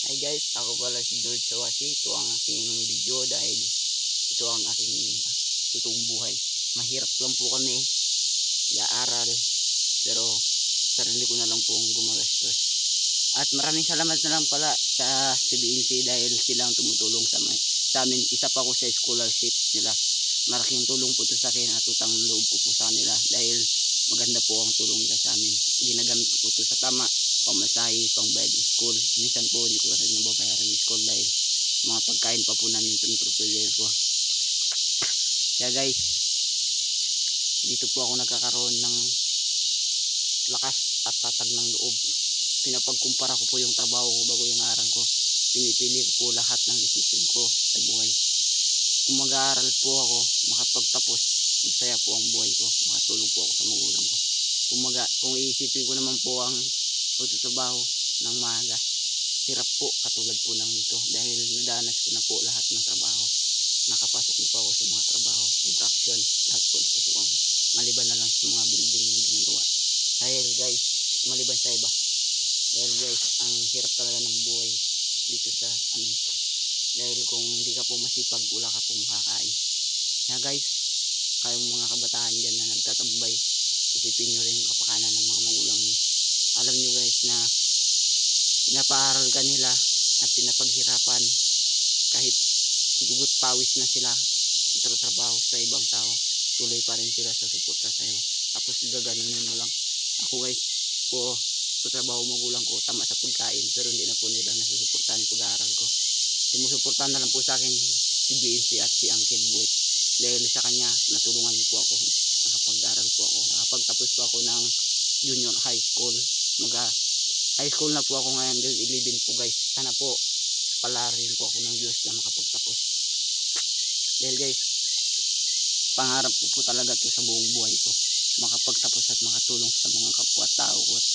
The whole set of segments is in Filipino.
Hi guys, ako pala si George Sawasi. Ito ang aking video dahil ito ang aking totoong buhay. Mahirap lang po kami i-aaral pero sarili ko na lang po ang gumagastos. At maraming salamat na lang pala sa CBNC dahil silang tumutulong sa amin. Isa pa ko sa scholarship nila. Malaking tulong po ito sa akin at utang loob ko po sa kanila dahil maganda po ang tulong nila sa amin. Ginagamit ko po ito sa tama, pamasahe, pangbayad ng school. Minsan po hindi ko na rin nababayaran ng school dahil mga pagkain pa po namin pinag-prepare ko. Kaya guys, dito po ako nagkakaroon ng lakas at tatag ng loob. Pinapagkumpara ko po yung trabaho ko bago yung aral ko. Pinipili ko po lahat ng decision ko sa buhay. Kung mag-aaral po ako, makapagtapos, masaya po ang buhay ko. Makatulong po ako sa magulang ko. Kung iisipin ko naman po ang pagtatrabaho ng maaga, hirap po katulad po ng ito dahil nadanas ko na po lahat ng trabaho. Nakapasok na po ako sa mga trabaho, construction, lahat po napasok ako. Maliban na lang sa mga building na ginagawa. Dahil guys, maliban sa iba. Dahil guys, ang hirap talaga ng buhay dito sa amin. Dahil kung hindi ka po masipag, wala ka pong makakain. Kaya guys, kayong mga kabataan dyan na nagtatambay, isipin nyo rin ang kapakanan ng mga magulang nyo. Alam nyo guys na pinapaaral ka nila at pinapaghirapan kahit dugot pawis na sila trabaho sa ibang tao, tuloy pa rin sila sa suporta sa iyo. Tapos gaganunin mo lang. Ako guys po, trabaho magulang ko, tama sa pagkain, pero hindi na po nila nasusuportahan yung pag-aaral ko. Sumusuportahan na lang po sa akin si BNC at si Uncle Buet. Dahil sa kanya, natulungan niyo po ako. Nakapag-aral po ako. Nakapagtapos po ako ng junior high school. High school na po ako ngayon, grade 11 po guys. Sana po, palarin po ako ng Diyos na makapagtapos. Dahil guys, pangarap ko po talaga to sa buong buhay ko. Makapagtapos at makatulong sa mga kapwa-tao ko at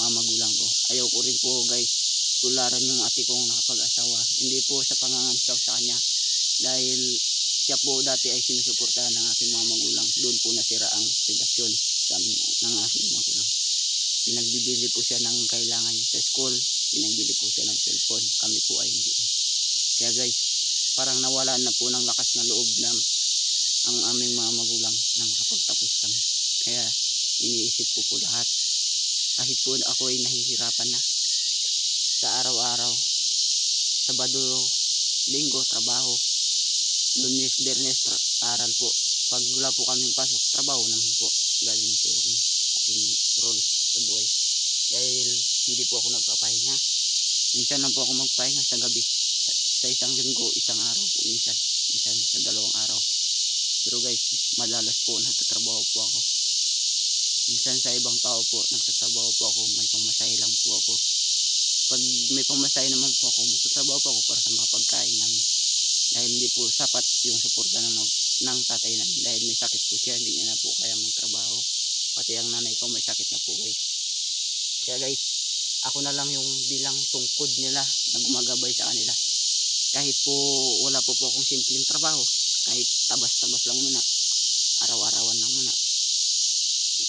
mga magulang ko. Ayaw ko rin po guys, tularan yung ate kong nakapag-asawa. Hindi po sa pangangansaw sa kanya. Dahil siya po dati ay sinusuportahan ng aking mga magulang. Doon po nasira ang relasyon sa amin ng aking magulang. Pinagbibili po siya ng kailangan niya sa school. Pinagbili po siya ng cellphone. Kami po ay hindi. Kaya guys, parang nawalan na po ng lakas na loob na ang aming mga magulang na makapagtapos kami. Kaya iniisip ko po lahat. Kahit po ako ay nahihirapan na sa araw-araw, Sabado, Linggo, trabaho, Lunes, Biyernes, aral po. Pag wala po kaming pasok, trabaho naman po. Galing po yung ating roles sa buhay. Dahil hindi po ako nagpapahinga. Minsan lang po ako magpahinga sa gabi. Sa isang linggo, isang araw po minsan. Minsan sa 2 araw. Pero guys, madalas po nagtatrabaho po ako. Minsan sa ibang tao po, nagtatrabaho po ako. May pamasahe lang po ako. Pag may pamasahe naman po ako, magtatrabaho po ako para sa mga pagkain namin. Dahil hindi po sapat yung suporta ng tatay namin. Dahil may sakit po siya, hindi niya na po kaya magtrabaho. Pati ang nanay ko may sakit na po guys. Kaya guys, ako na lang yung bilang tungkod nila na gumagabay sa kanila. Kahit po wala po akong simpleng trabaho, kahit tabas-tabas lang muna, araw-arawan lang muna,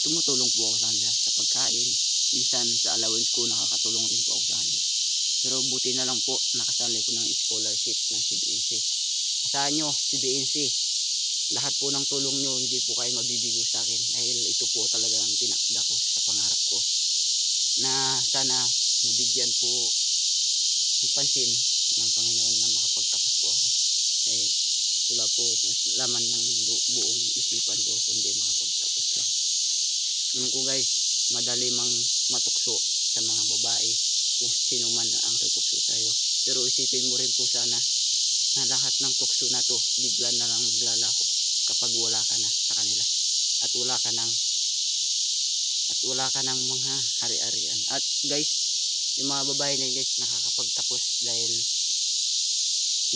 tumutulong po ako sa kanila sa pagkain. Minsan sa allowance ko nakakatulong rin po ako sa kanila. Pero buti na lang po nakasali ko ng scholarship ng CBNC. Asahan nyo, CBNC, lahat po ng tulong nyo hindi po kayo mabibigo sa akin dahil ito po talaga ang tinakda ko sa pangarap ko na sana mabigyan po ng pansin ng Panginoon na makapagtapos po ako. Dahil wala po laman ng buong isipan ko kundi makapagtapos lang. Alam ko guys, madali mang matukso sa mga babae kung sino man ang tutukso sa iyo. Pero isipin mo rin po sana na lahat ng tukso na to bigla na lang maglalaho kapag wala ka na sa kanila. At wala ka ng mga hari-harian. At guys, yung mga babae na guys nakakapagtapos dahil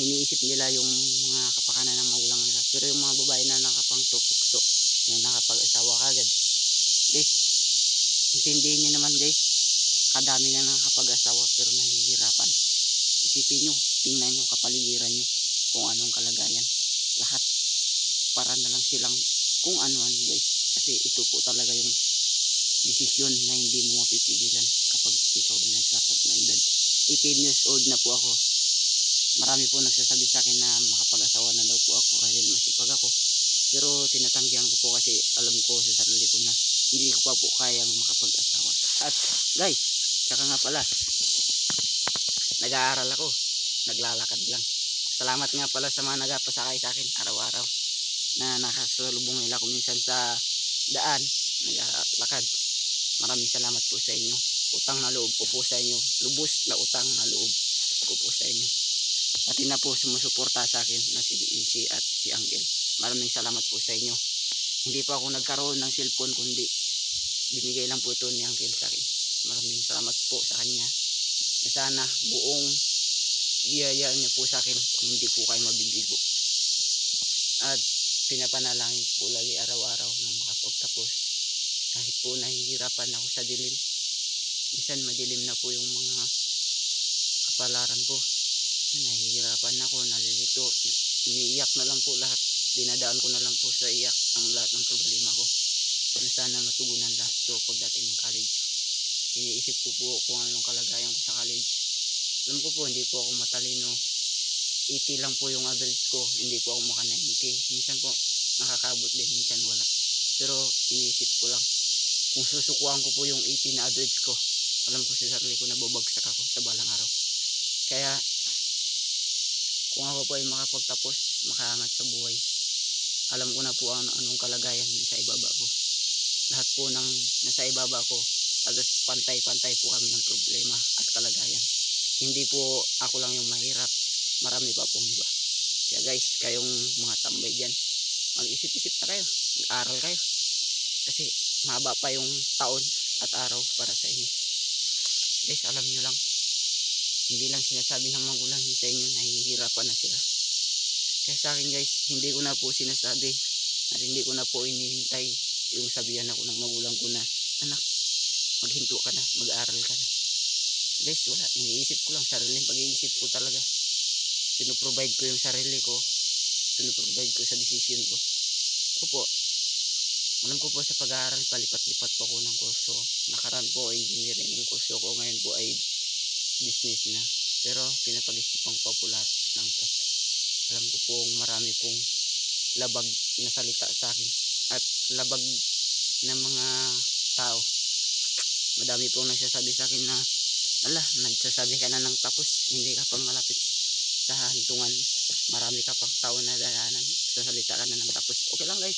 iniisip nila yung mga kapakanan ng magulang nila. Pero yung mga babae na nakapangtukso, yung nakapag-asawa kagad, guys, intindihin nyo naman guys, kadami na nakapag-asawa pero nahihirapan. Isipin nyo, tingnan nyo kapaligiran nyo kung anong kalagayan. Lahat para na lang silang kung ano-ano guys. Kasi ito po talaga yung desisyon na hindi mo mapipigilan kapag ikaw na nasa sapat na edad. 18 years old na po ako. Marami po nagsasabi sa akin na makapag-asawa na daw po ako dahil masipag ako. Pero tinatanggihan ko po kasi alam ko sa sarili ko na hindi ko pa po kayang makapag-asawa. At guys, tsaka nga pala, nag-aaral ako, naglalakad lang. Salamat nga pala sa mga nagpasakay sa akin araw-araw na nakasalubong nila ko minsan sa daan, naglalakad. Maraming salamat po sa inyo. Utang na loob ko po sa inyo. Lubos na utang na loob ko po sa inyo. Pati na po sumusuporta sa akin na si Isi at si Angel. Maraming salamat po sa inyo. Hindi pa ako nagkaroon ng cellphone kundi binigay lang po ito ni Angel sa akin. Maraming salamat po sa kanya. Na sana buong biyaya niya po sa akin hindi po kayo mabibigo. At pinapanalangin po lagi araw-araw na makapagtapos. Kahit po nahihirapan ako sa dilim. Minsan madilim na po yung mga kapalaran ko. Nahihirapan ako, nalilito. Umiiyak na lang po lahat. Dinadaan ko na lang po sa iyak ang lahat ng problema ko. Na sana matugunan lahat ito pagdating ng college. Iniisip ko po kung anong kalagayan ko sa college. Alam ko po hindi po ako matalino. 80 lang po yung average ko. Hindi po ako maka 90. Minsan po nakakabot din, minsan wala. Pero iniisip ko lang. Kung susukuan ko po yung 80 na average ko, alam ko sa sarili ko na babagsak ako sa balang araw. Kaya kung ako po ay makapagtapos, makaangat sa buhay, alam ko na po anong kalagayan sa ibaba ko. Lahat po ng nasa ibaba ko, tapos pantay-pantay po kami ng problema at kalagayan. Hindi po ako lang yung mahirap, marami pa pong iba. Kaya guys, kayong mga tambay dyan, mag-isip-isip na kayo, mag-aral kayo. Kasi mahaba pa yung taon at araw para sa inyo. Guys, alam nyo lang, hindi lang sinasabi ng magulang nyo sa inyo na hihirapan na sila. Kaya sa akin guys, hindi ko na po sinasabi at hindi ko na po inihintay yung sabihan ako ng magulang ko na, anak, maghinto ka na, mag-aaral ka na. Guys, wala, iniisip ko lang, sariling pag-iisip ko talaga. Pinuprovide ko yung sarili ko, pinuprovide ko sa decision ko. Opo, alam ko po sa pag-aaral, palipat-lipat po ako ng kurso. Nakaraan po ay engineering ng kurso ko, ngayon po ay business na. Pero pinapag-isipan ko pa po lahat ng to. Alam ko pong marami pong labag na salita sa akin at labag na mga tao. Madami pong nagsasabi sa akin na, ala, nagsasabi ka na ng tapos, hindi ka pa malapit sa hantungan. Marami ka pang tao na daanan, sasalita ka na ng tapos. Okay lang guys,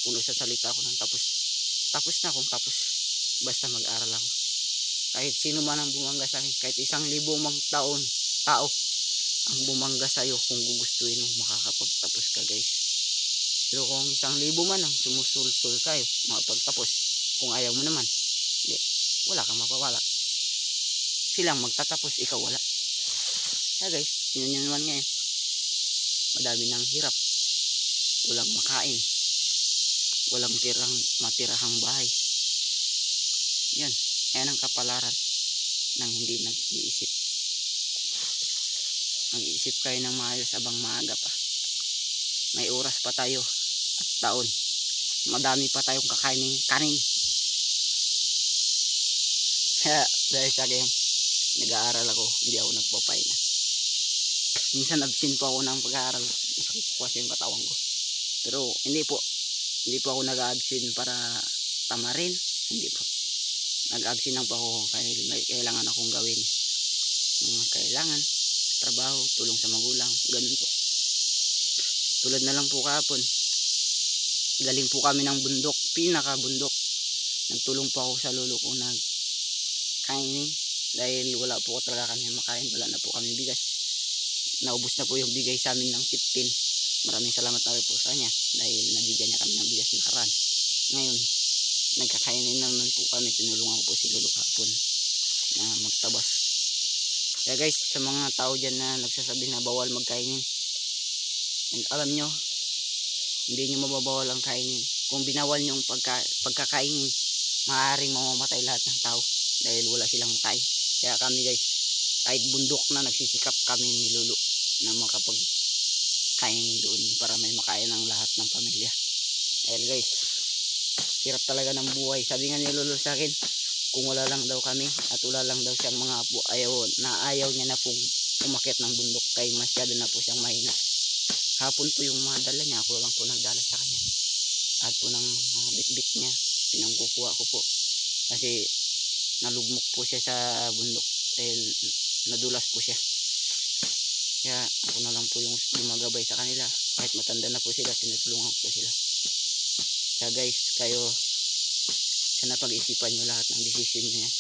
kung nagsasalita ako ng tapos, tapos na akong tapos. Basta mag-aral ako. Kahit sino man ang bumangga sa akin, kahit 1,000 mang tao ang bumangga sa iyo, kung gugustuhin mo, makakapagtapos ka guys. Pero kung 1,000 man ang sumusulsul sa iyo, makapagtapos, kung ayaw mo naman, hindi, wala kang mapawala. Silang magtatapos, ikaw wala. Kaya guys, yun naman ngayon. Madami ng hirap. Walang makain. Walang matirahang bahay. Yan. Yan ang kapalaran ng hindi nag-iisip. Mag-iisip kayo ng maayos abang maaga pa. May oras pa tayo at taon. Madami pa tayong kakainin kanin. Kaya dahil sa akin, nag-aaral ako, hindi ako nagpapahinga. Minsan absent po ako ng pag-aaral. Masakit po kasi yung katawan ko. Pero hindi po ako nag-absent para tamarin. Hindi po. Nag-absent lang po ako kahit may kailangan akong gawin. Mga kailangan, trabaho, tulong sa magulang, ganun po. Tulad na lang po kahapon. Galing po kami ng bundok, pinaka-bundok. Nagtulong po ako sa lolo ko na kainin. Dahil wala po talaga kami makain, wala na po kami bigas. Naubos na po yung bigay sa amin ng 15. Maraming salamat na rin po sa kanya dahil nabigyan niya kami ng bigas nakaraan. Ngayon, nagkakainin naman po kami. Tinulungan ko po si lolo kahapon na magtabas. Kaya guys, sa mga tao dyan na nagsasabi na bawal magkainin, and alam nyo, hindi nyo mababawal ang kainin. Kung binawal nyo ang pagkakainin, maaaring mamamatay lahat ng tao dahil wala silang makain. Kaya kami guys, kahit bundok na, nagsisikap kami ni lolo na makapagkainin doon para may makain ang lahat ng pamilya. Dahil guys, hirap talaga ng buhay. Sabi nga ni lolo sa akin, kung wala lang daw kami at wala lang daw siyang mga apo, ayaw niya na pong umakyat ng bundok kay masyado na po siyang mahina. Hapon po yung mga dala niya, ako lang po nagdala sa kanya. At po ng bitbit niya, pinangkukuha ko po. Kasi nalugmok po siya sa bundok dahil nadulas po siya. Kaya ako na lang po yung gumagabay sa kanila. Kahit matanda na po sila, tinutulungan ko po sila. Kaya guys, kayo sana pag-isipan nyo lahat ng desisyon nyo yan.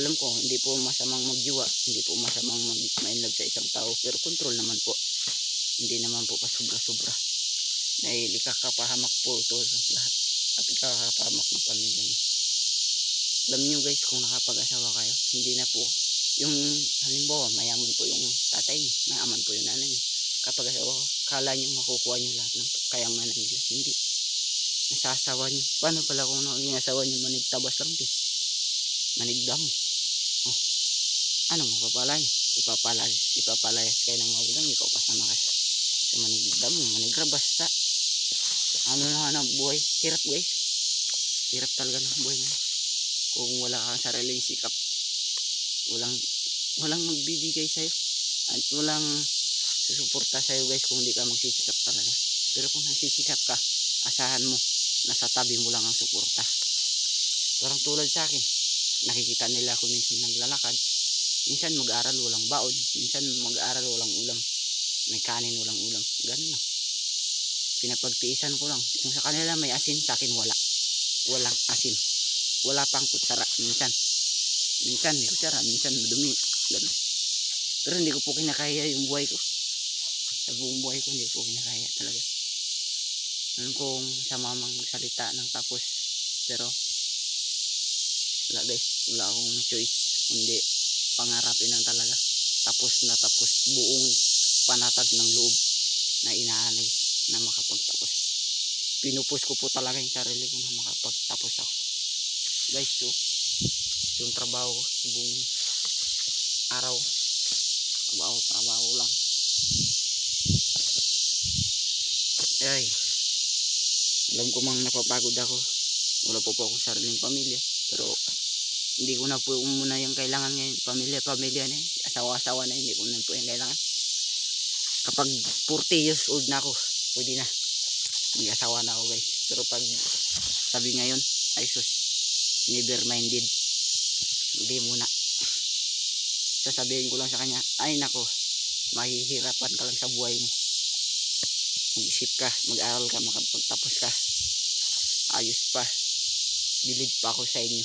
Alam ko, hindi po masamang magjiwa, hindi po masamang ma-inlove sa isang tao, pero control naman po. Hindi naman po pasobra-sobra. Dahil ikakapahamak po ito lahat. At ikakapahamak ng pamilya nyo. Alam nyo guys, kung nakapag-asawa kayo, hindi na po, yung halimbawa, mayaman po yung tatay nyo, mayaman po yung nanay nyo. Kapag asawa, kala nyo makukuha nyo lahat ng kayamanan nila. Hindi. Nasasawa nyo. Paano pala kung naging asawa nyo, manigtabas lang din. Manigdamo. Ano mapapala nyo? Ipapalayas kayo ng magulang, ipapasama kayo sa manigdamo, manigrabas sa ano na ng buhay. Hirap guys. Hirap talaga ng buhay nyo. Kung wala kang sariling sikap, walang magbibigay sa'yo. At walang susuporta sa'yo guys kung hindi ka magsisikap talaga. Pero kung nasisikap ka, asahan mo, nasa tabi mo lang ang suporta. Parang tulad sa akin, nakikita nila ako minsan naglalakad, minsan mag-aaral walang baon, minsan mag-aaral walang ulam, may kanin walang ulam, ganun lang. Pinapagtiisan ko lang. Kung sa kanila may asin, sa akin walang asin, wala pang kutsara. Minsan may kutsara, minsan madumi, ganun. Pero hindi ko po kinakaya yung buhay ko. Sa buong buhay ko hindi ko kinakaya talaga. Alam kong sa mamang salita ng tapos, pero wala guys, wala akong choice kundi pangarapin lang talaga. Tapos na tapos, buong panatag ng loob na inaalay na makapagtapos. Pinupus ko po talaga yung sarili ko na makapagtapos ako guys. So yung trabaho ko buong araw, trabaho lang. Ay, alam ko mang napapagod ako, wala po akong sariling pamilya, pero hindi ko na po muna yung kailangan ngayon. Pamilya na yun, asawa na, hindi ko na po yung kailangan. Kapag 40 years old na ako, pwede na mag-asawa na ako guys. Pero pag sabi ngayon, ay sus, never minded, hindi muna. Sasabihin ko lang sa kanya, ay nako, mahihirapan ka lang sa buhay mo. Mag-isip ka, mag-aral ka, makapagtapos ka, ayos pa, bilid pa ako sa inyo,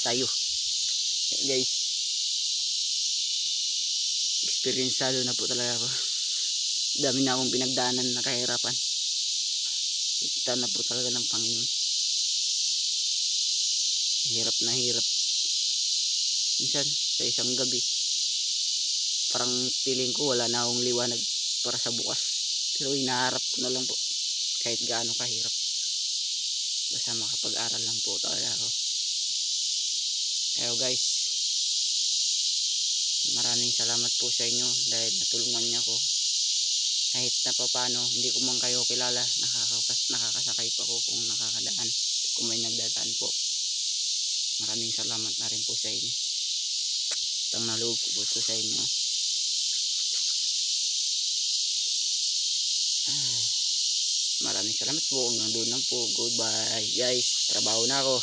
tayo guys. Experiencado na po talaga ako, dami na akong pinagdaanan na kahirapan, kita na po talaga ng Panginoon. Hirap na hirap minsan. Sa isang gabi parang feeling ko wala na akong liwanag para sa bukas, pero inaharap ko na lang po kahit gaano kahirap, basta makapag-aral lang po talaga ako. Kaya guys, maraming salamat po sa inyo dahil natulungan niyo ako kahit na papano. Hindi ko man kayo kilala, nakakasakay pa ko kung nakakadaan, kung may nagdadaan po. Maraming salamat na rin po sa inyo. Itang naloob ko po ito sa inyo. Maraming salamat po. Hanggang doon lang po. Goodbye guys. Trabaho na ako.